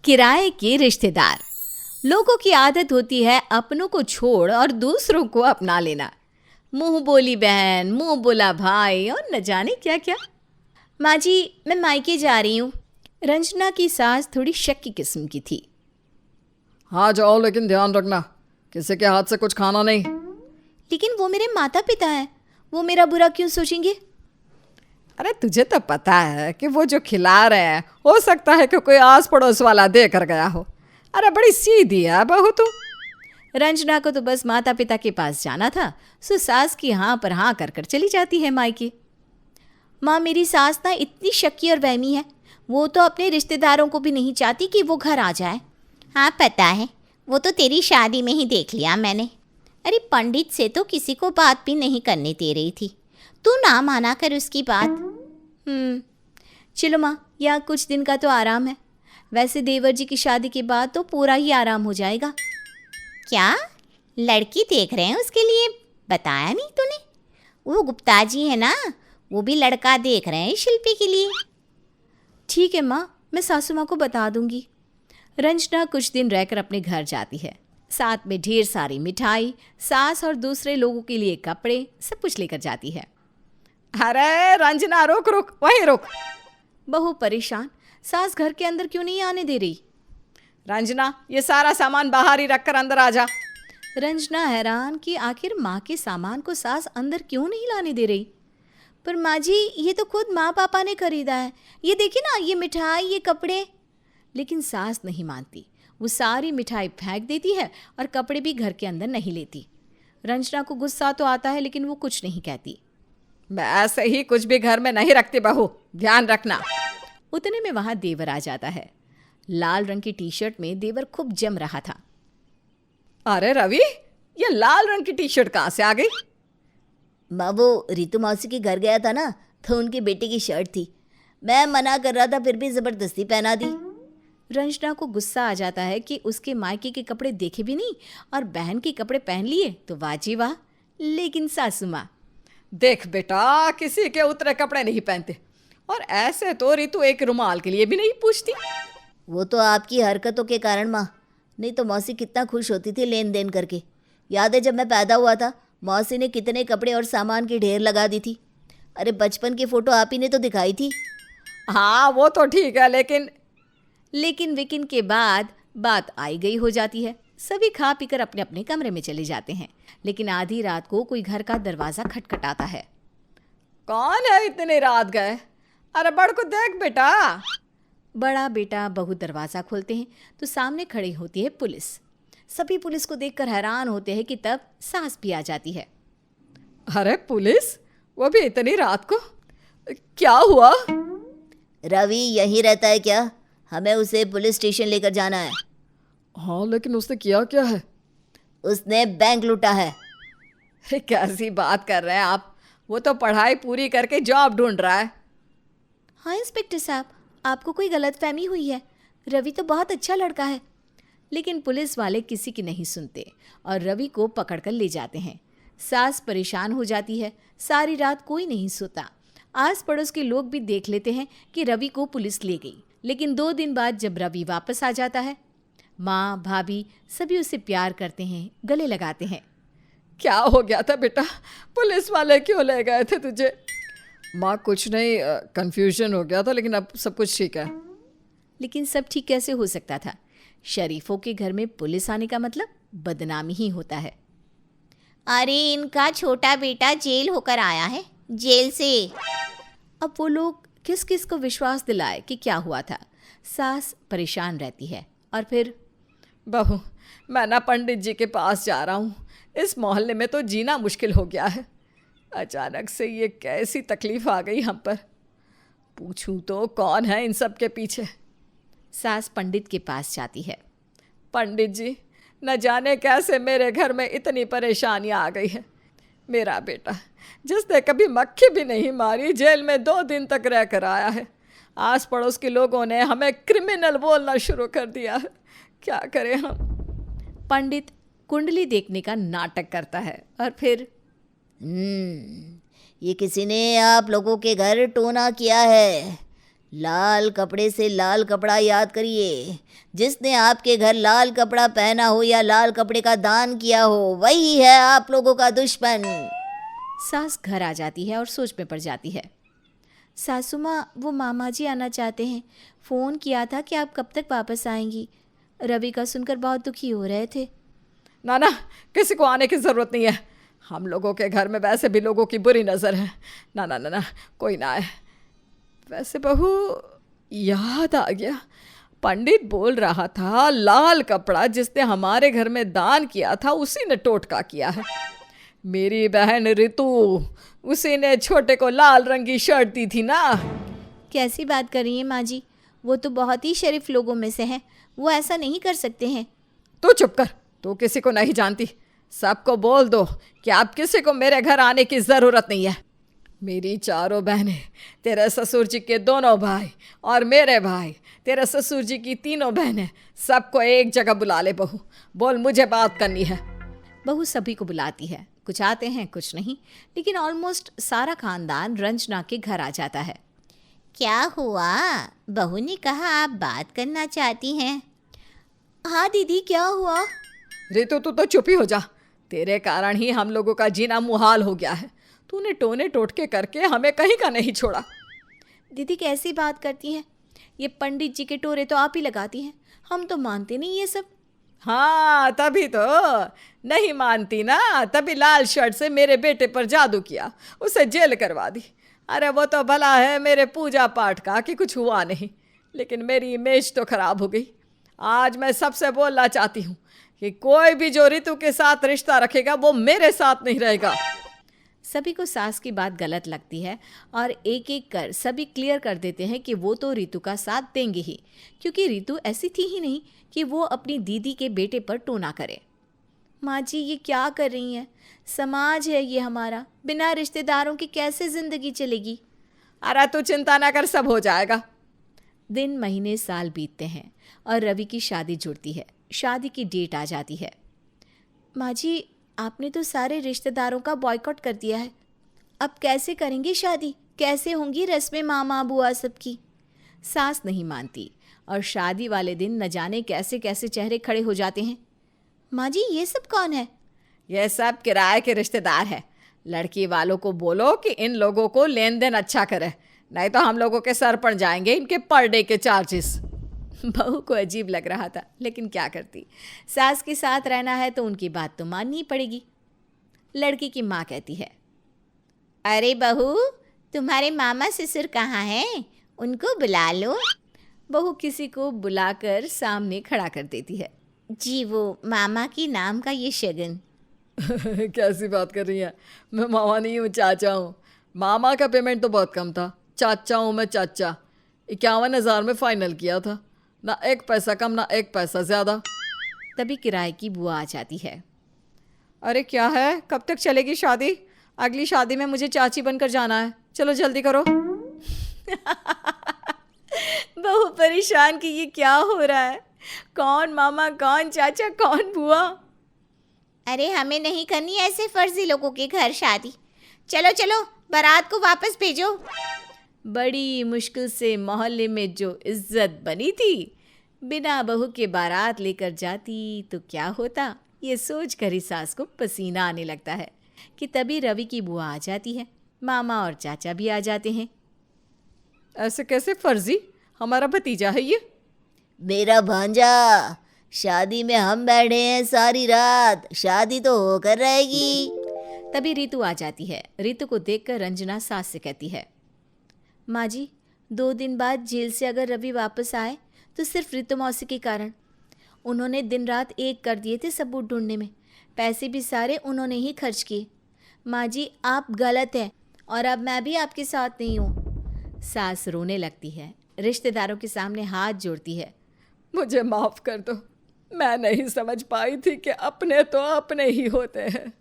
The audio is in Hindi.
किराए के रिश्तेदार। लोगों की आदत होती है अपनों को छोड़ और दूसरों को अपना लेना। मुंह बोली बहन, मुंह बोला भाई और न जाने क्या क्या। माँ जी, मैं मायके जा रही हूँ। रंजना की सास थोड़ी शक्की किस्म की थी। हाँ जाओ, लेकिन ध्यान रखना किसी के हाथ से कुछ खाना नहीं। लेकिन वो मेरे माता पिता हैं, वो मेरा बुरा क्यों सोचेंगे? अरे तुझे तो पता है कि वो जो खिला रहे हैं हो सकता है कि कोई आस पड़ोस वाला दे कर गया हो। अरे बड़ी सीधी है बहू तू। रंजना को तो बस माता पिता के पास जाना था, सो सास की हाँ पर हाँ कर कर चली जाती है मायके। माँ, मेरी सास ना इतनी शक्की और वहमी है, वो तो अपने रिश्तेदारों को भी नहीं चाहती कि वो घर आ जाए। हाँ पता है, वो तो तेरी शादी में ही देख लिया मैंने। अरे पंडित से तो किसी को बात भी नहीं करने दे रही थी, तू ना माना कर उसकी बात। चलो माँ, यहाँ कुछ दिन का तो आराम है। वैसे देवर जी की शादी के बाद तो पूरा ही आराम हो जाएगा। क्या लड़की देख रहे हैं उसके लिए? बताया नहीं तूने? वो गुप्ता जी है ना, वो भी लड़का देख रहे हैं शिल्पी के लिए। ठीक है माँ, मैं सासू माँ को बता दूंगी। रंजना कुछ दिन रहकर अपने घर जाती है। साथ में ढेर सारी मिठाई, सास और दूसरे लोगों के लिए कपड़े, सब कुछ लेकर जाती है। अरे रंजना रुक रुक, वहीं रुक। बहू परेशान, सास घर के अंदर क्यों नहीं आने दे रही? रंजना, ये सारा सामान बाहर ही रखकर अंदर आ जा। रंजना हैरान कि आखिर माँ के सामान को सास अंदर क्यों नहीं लाने दे रही। पर माँ जी, ये तो खुद माँ पापा ने खरीदा है, ये देखिए ना, ये मिठाई, ये कपड़े। लेकिन सास नहीं मानती, वो सारी मिठाई फेंक देती है और कपड़े भी घर के अंदर नहीं लेती। रंजना को गुस्सा तो आता है लेकिन वो कुछ नहीं कहती। मैं ऐसे ही कुछ भी घर में नहीं रखती बहू, ध्यान रखना। उतने में वहां देवर आ जाता है। लाल रंग की टी शर्ट में देवर खूब जम रहा था। अरे रवि, ये लाल रंग की टी शर्ट कहाँ से आ गई? बाबू, रितु मौसी के घर गया था ना, तो उनकी बेटी की शर्ट थी। मैं मना कर रहा था फिर भी ज़बरदस्ती पहना दी। रंजना को गुस्सा आ जाता है कि उसके मायके के कपड़े देखे भी नहीं और बहन के कपड़े पहन लिए तो वाह जी वाह। लेकिन सासू माँ, देख बेटा, किसी के उतरे कपड़े नहीं पहनते, और ऐसे तो रितु एक रुमाल के लिए भी नहीं पूछती। वो तो आपकी हरकतों के कारण माँ, नहीं तो मौसी कितना खुश होती थी लेन देन करके। याद है जब मैं पैदा हुआ था, मौसी ने कितने कपड़े और सामान की ढेर लगा दी थी। अरे बचपन की फ़ोटो आप ही ने तो दिखाई थी। हाँ वो तो ठीक है, लेकिन विकिन के बाद बात आई गई हो जाती है। सभी खा पीकर अपने अपने कमरे में चले जाते हैं। लेकिन आधी रात को कोई घर का दरवाज़ा खटखटाता है। कौन है इतनी रात गए? अरे बड़ को देख बेटा। बड़ा बेटा बहू दरवाज़ा खोलते हैं तो सामने खड़ी होती है पुलिस। सभी पुलिस को देखकर हैरान होते हैं कि तब सास भी आ जाती है। अरे पुलिस, वो भी इतनी रात को? क्या हुआ? रवि यहीं रहता है क्या? हमें उसे पुलिस स्टेशन लेकर जाना है। हाँ लेकिन उसने किया क्या है? उसने बैंक लूटा है। अरे कैसी बात कर रहे हैं आप? वो तो पढ़ाई पूरी करके जॉब ढूंढ रहा है। हाँ इंस्पेक्टर साहब, आपको कोई गलतफहमी हुई है। रवि तो बहुत अच्छा लड़का है। लेकिन पुलिस वाले किसी की नहीं सुनते और रवि को पकड़कर ले जाते हैं। सास परेशान हो जाती है। सारी रात कोई नहीं सोता। आस पड़ोस के लोग भी देख लेते हैं कि रवि को पुलिस ले गई। लेकिन 2 दिन बाद जब रवि वापस आ जाता है, माँ भाभी सभी उसे प्यार करते हैं, गले लगाते हैं। क्या हो गया था बेटा? पुलिस वाले क्यों ले गए थे तुझे? माँ कुछ नहीं, कंफ्यूजन हो गया था, लेकिन अब सब कुछ ठीक है। लेकिन सब ठीक कैसे हो सकता था? शरीफों के घर में पुलिस आने का मतलब बदनामी ही होता है। अरे इनका छोटा बेटा जेल होकर आया है, जेल से। अब वो लोग किस किस को विश्वास दिलाए कि क्या हुआ था। सास परेशान रहती है और फिर, बहू मैं ना पंडित जी के पास जा रहा हूँ। इस मोहल्ले में तो जीना मुश्किल हो गया है। अचानक से ये कैसी तकलीफ आ गई हम पर। पूछूं तो कौन है इन सब के पीछे? सास पंडित के पास जाती है। पंडित जी, न जाने कैसे मेरे घर में इतनी परेशानियां आ गई है। मेरा बेटा जिसने कभी मक्खी भी नहीं मारी, जेल में 2 दिन तक रह कर आया है। आस पड़ोस के लोगों ने हमें क्रिमिनल बोलना शुरू कर दिया है। क्या करें हम? पंडित कुंडली देखने का नाटक करता है और फिर, ये किसी ने आप लोगों के घर टोना किया है। लाल कपड़े से लाल कपड़ा याद करिए। जिसने आपके घर लाल कपड़ा पहना हो या लाल कपड़े का दान किया हो, वही है आप लोगों का दुश्मन। सास घर आ जाती है और सोच में पड़ जाती है। सासू माँ, वो मामा जी आना चाहते हैं। फ़ोन किया था कि आप कब तक वापस आएंगी। रवि का सुनकर बहुत दुखी हो रहे थे। ना ना, किसी को आने की ज़रूरत नहीं है। हम लोगों के घर में वैसे भी लोगों की बुरी नज़र है। ना ना ना ना, कोई ना आए। वैसे बहू, याद आ गया, पंडित बोल रहा था लाल कपड़ा जिसने हमारे घर में दान किया था उसी ने टोटका किया है। मेरी बहन रितु, उसी ने छोटे को लाल रंग की शर्ट दी थी ना। कैसी बात कर रही हैं माँ जी? वो तो बहुत ही शरीफ लोगों में से हैं। वो ऐसा नहीं कर सकते हैं। तू चुप कर, तू किसी को नहीं जानती। सबको बोल दो कि आप किसी को मेरे घर आने की ज़रूरत नहीं है। मेरी चारों बहनें, तेरे ससुर जी के दोनों भाई और मेरे भाई, तेरे ससुर जी की तीनों बहनें, सबको एक जगह बुला ले बहू। बोल, मुझे बात करनी है। बहू सभी को बुलाती है। कुछ आते हैं, कुछ नहीं, लेकिन ऑलमोस्ट सारा खानदान रंजना के घर आ जाता है। क्या हुआ? बहू ने कहा आप बात करना चाहती हैं। हाँ दीदी, क्या हुआ? रितु, तू तो चुप ही हो जा। तेरे कारण ही हम लोगों का जीना मुहाल हो गया है। तूने टोने टोटके करके हमें कहीं का नहीं छोड़ा। दीदी कैसी बात करती हैं? ये पंडित जी के टोरे तो आप ही लगाती हैं। हम तो मानते नहीं ये सब। हाँ, तभी तो नहीं मानती ना, तभी लाल शर्ट से मेरे बेटे पर जादू किया, उसे जेल करवा दी। अरे वो तो भला है मेरे पूजा पाठ का कि कुछ हुआ नहीं, लेकिन मेरी इमेज तो खराब हो गई। आज मैं सबसे बोलना चाहती हूँ कि कोई भी जो रितु के साथ रिश्ता रखेगा वो मेरे साथ नहीं रहेगा। सभी को सास की बात गलत लगती है और एक एक कर सभी क्लियर कर देते हैं कि वो तो रितु का साथ देंगे ही, क्योंकि रितु ऐसी थी ही नहीं कि वो अपनी दीदी के बेटे पर टोना करे। माँ जी, ये क्या कर रही हैं? समाज है ये हमारा, बिना रिश्तेदारों की कैसे ज़िंदगी चलेगी? अरे तू चिंता ना कर, सब हो जाएगा। दिन महीने साल बीतते हैं और रवि की शादी जुड़ती है। शादी की डेट आ जाती है। माँ जी, आपने तो सारे रिश्तेदारों का बॉयकॉट कर दिया है। अब कैसे करेंगे शादी? कैसे होंगी रस्में मामा बुआ सबकी? सास नहीं मानती और शादी वाले दिन न जाने कैसे कैसे चेहरे खड़े हो जाते हैं। माँ जी, ये सब कौन है? ये सब किराए के रिश्तेदार है। लड़की वालों को बोलो कि इन लोगों को लेन देन अच्छा करे, नहीं तो हम लोगों के सर पड़ जाएंगे इनके पर डे के चार्जेस। बहू को अजीब लग रहा था, लेकिन क्या करती, सास के साथ रहना है तो उनकी बात तो माननी ही पड़ेगी। लड़की की माँ कहती है, अरे बहू, तुम्हारे मामा ससुर कहाँ हैं? उनको बुला लो। बहू किसी को बुलाकर सामने खड़ा कर देती है। जी, वो मामा की नाम का ये शगन। कैसी बात कर रही है? मैं मामा नहीं हूँ, चाचा हूँ। मामा का पेमेंट तो बहुत कम था, चाचा हूँ मैं चाचा। 51,000 में फाइनल किया था, ना एक पैसा कम ना एक पैसा ज़्यादा। तभी किराए की बुआ आ जाती है। अरे क्या है, कब तक चलेगी शादी? अगली शादी में मुझे चाची बनकर जाना है, चलो जल्दी करो। बहू परेशान कि ये क्या हो रहा है, कौन मामा कौन चाचा कौन बुआ। अरे हमें नहीं करनी ऐसे फर्जी लोगों के घर शादी। चलो चलो, बारात को वापस भेजो। बड़ी मुश्किल से मोहल्ले में जो इज्जत बनी थी, बिना बहू के बारात लेकर जाती तो क्या होता, ये सोच कर ही सास को पसीना आने लगता है कि तभी रवि की बुआ आ जाती है। मामा और चाचा भी आ जाते हैं। ऐसे कैसे फर्जी? हमारा भतीजा है ये। मेरा भांजा, शादी में हम बैठे हैं सारी रात, शादी तो होकर रहेगी। तभी रितु आ जाती है। रितु को देखकर रंजना सास से कहती है, माँ जी, 2 दिन बाद जेल से अगर रवि वापस आए तो सिर्फ रितु मौसी के कारण। उन्होंने दिन रात एक कर दिए थे सबूत ढूंढने में, पैसे भी सारे उन्होंने ही खर्च किए। माँ जी, आप गलत हैं और अब मैं भी आपके साथ नहीं हूँ। सास रोने लगती है, रिश्तेदारों के सामने हाथ जोड़ती है। मुझे माफ़ कर दो, मैं नहीं समझ पाई थी कि अपने तो अपने ही होते हैं।